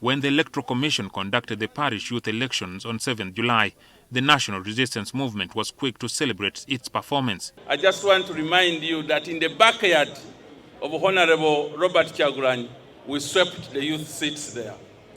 When the Electoral Commission conducted the parish youth elections on 7th July, the National Resistance Movement was quick to celebrate its performance. I just want to remind you that in the backyard of Honorable Robert Kyagulanyi, we swept the youth seats there.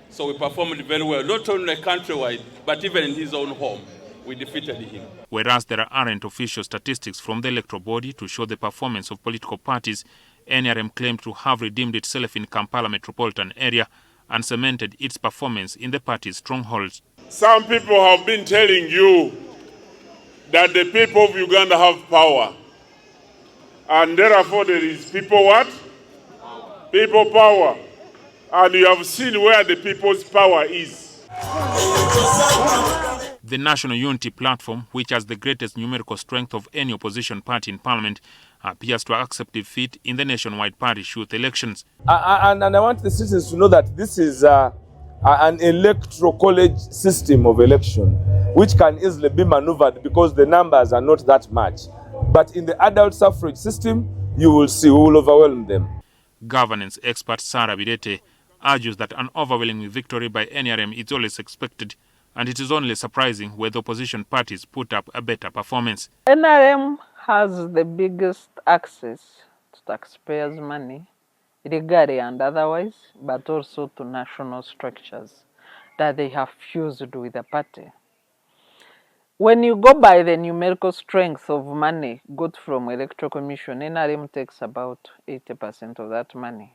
So we performed very well, not only countrywide, but even in his own home. We defeated him. Whereas there aren't official statistics from the electoral body to show the performance of political parties, NRM claimed to have redeemed itself in Kampala metropolitan area and cemented its performance in the party's strongholds. Some people have been telling you that the people of Uganda have power. And therefore there is people what? People power. And you have seen where the people's power is. The National Unity Platform, which has the greatest numerical strength of any opposition party in parliament, appears to accept defeat in the nationwide parish youth elections. And I want the citizens to know that this is an electoral college system of election, which can easily be maneuvered because the numbers are not that much. But in the adult suffrage system, you will see, we will overwhelm them. Governance expert Sarah Birete argues that an overwhelming victory by NRM is always expected, and it is only surprising where the opposition parties put up a better performance. NRM has the biggest access to taxpayers' money, legally and otherwise, but also to national structures that they have fused with the party. When you go by the numerical strength of money got from Electoral Commission, NRM takes about 80% of that money.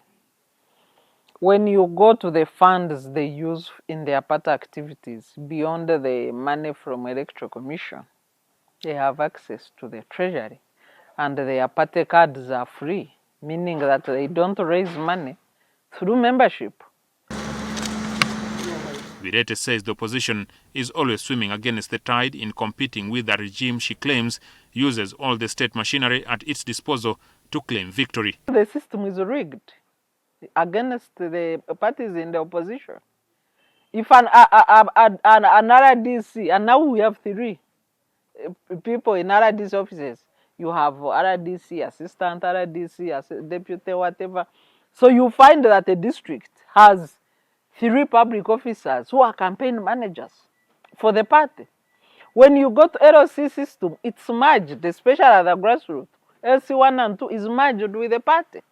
When you go to the funds they use in their party activities, beyond the money from Electoral Commission, they have access to the treasury, and their party cards are free, meaning that they don't raise money through membership. Birete says the opposition is always swimming against the tide in competing with a regime she claims uses all the state machinery at its disposal to claim victory. The system is rigged against the parties in the opposition. If an RDC, and now we have 3 people in RDC offices, you have RDC, assistant RDC, deputy, whatever. So you find that the district has 3 public officers who are campaign managers for the party. When you go to LC system, it's merged, especially at the grassroots. LC1 and 2 is merged with the party.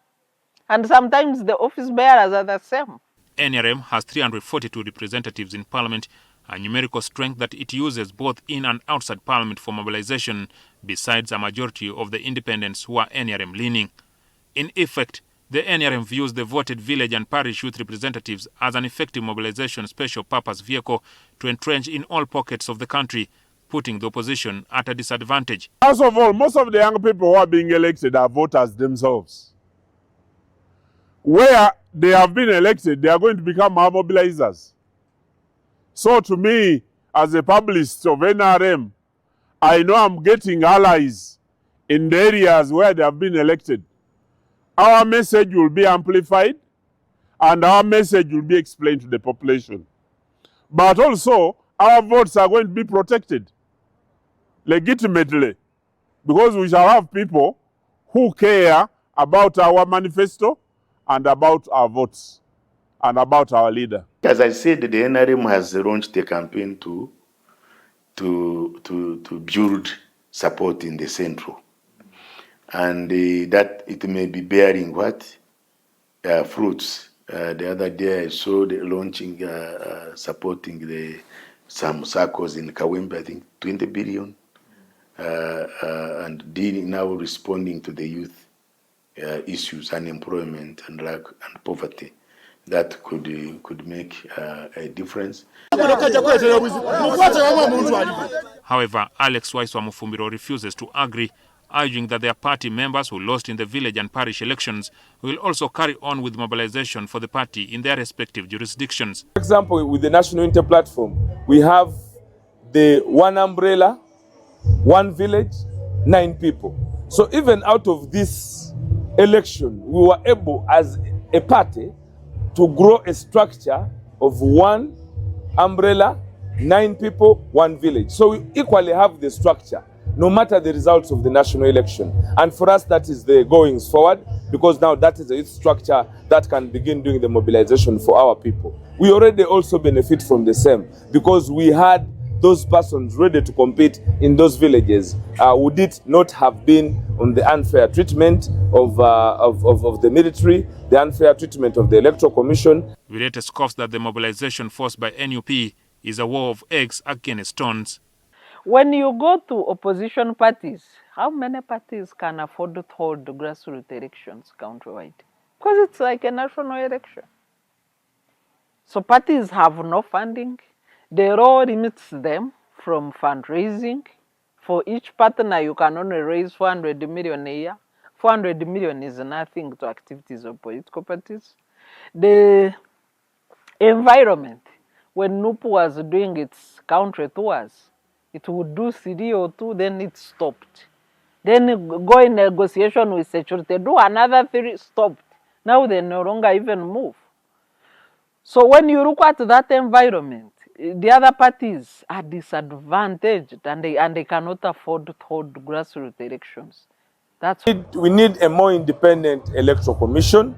And sometimes the office bearers are the same. NRM has 342 representatives in parliament, a numerical strength that it uses both in and outside parliament for mobilization, besides a majority of the independents who are NRM leaning. In effect, the NRM views the voted village and parish youth representatives as an effective mobilization special purpose vehicle to entrench in all pockets of the country, putting the opposition at a disadvantage. First of all, most of the young people who are being elected are voters themselves. Where they have been elected, they are going to become our mobilizers. So to me, as a publicist of NRM, I know I'm getting allies in the areas where they have been elected. Our message will be amplified and our message will be explained to the population. But also, our votes are going to be protected legitimately, because we shall have people who care about our manifesto and about our votes and about our leader. As I said, the NRM has launched a campaign to build support in the central. And that it may be bearing what? Fruits. The other day I saw the launching, supporting some circles in Kawempe, I think 20 billion, and now responding to the youth issues, unemployment and lack and poverty. That could make a difference. However, Alex Waiswa Mufumbiro refuses to agree, urging that their party members who lost in the village and parish elections will also carry on with mobilization for the party in their respective jurisdictions. For example, with the National Unity Platform, we have the one umbrella, one village, 9 people. So even out of this election, we were able as a party to grow a structure of one umbrella, 9 people, one village. So we equally have the structure. no matter the results of the national election. And for us, that is the goings forward, because now that is a youth structure that can begin doing the mobilization for our people. We already also benefit from the same, because we had those persons ready to compete in those villages. Would it not have been on the unfair treatment of the military, the unfair treatment of the Electoral Commission? Virete scoffs that the mobilization forced by NUP is a war of eggs against stones. When you go to opposition parties, how many parties can afford to hold grassroots elections countrywide? Because it's like a national election. So parties have no funding. The law limits them from fundraising. For each partner, you can only raise 400 million a year. 400 million is nothing to activities of political parties. The environment, when NUP was doing its country tours, it would do 3 or 2, then it stopped. Then go in negotiation with security, do another 3, stopped. Now they no longer even move. So when you look at that environment, the other parties are disadvantaged, and they cannot afford to hold grassroots elections. That's We need a more independent electoral commission.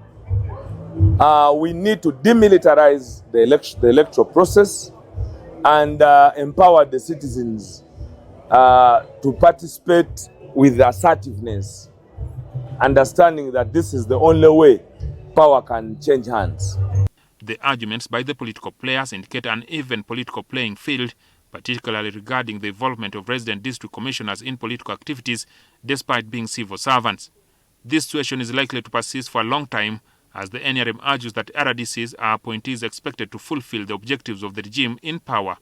We need to demilitarize the electoral process and empower the citizens to participate with assertiveness, understanding that this is the only way power can change hands. The arguments by the political players indicate an even political playing field, particularly regarding the involvement of resident district commissioners in political activities despite being civil servants. This situation is likely to persist for a long time, as the NRM argues that RDCs are appointees expected to fulfill the objectives of the regime in power.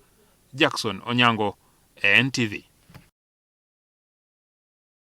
Jackson Onyango, NTV.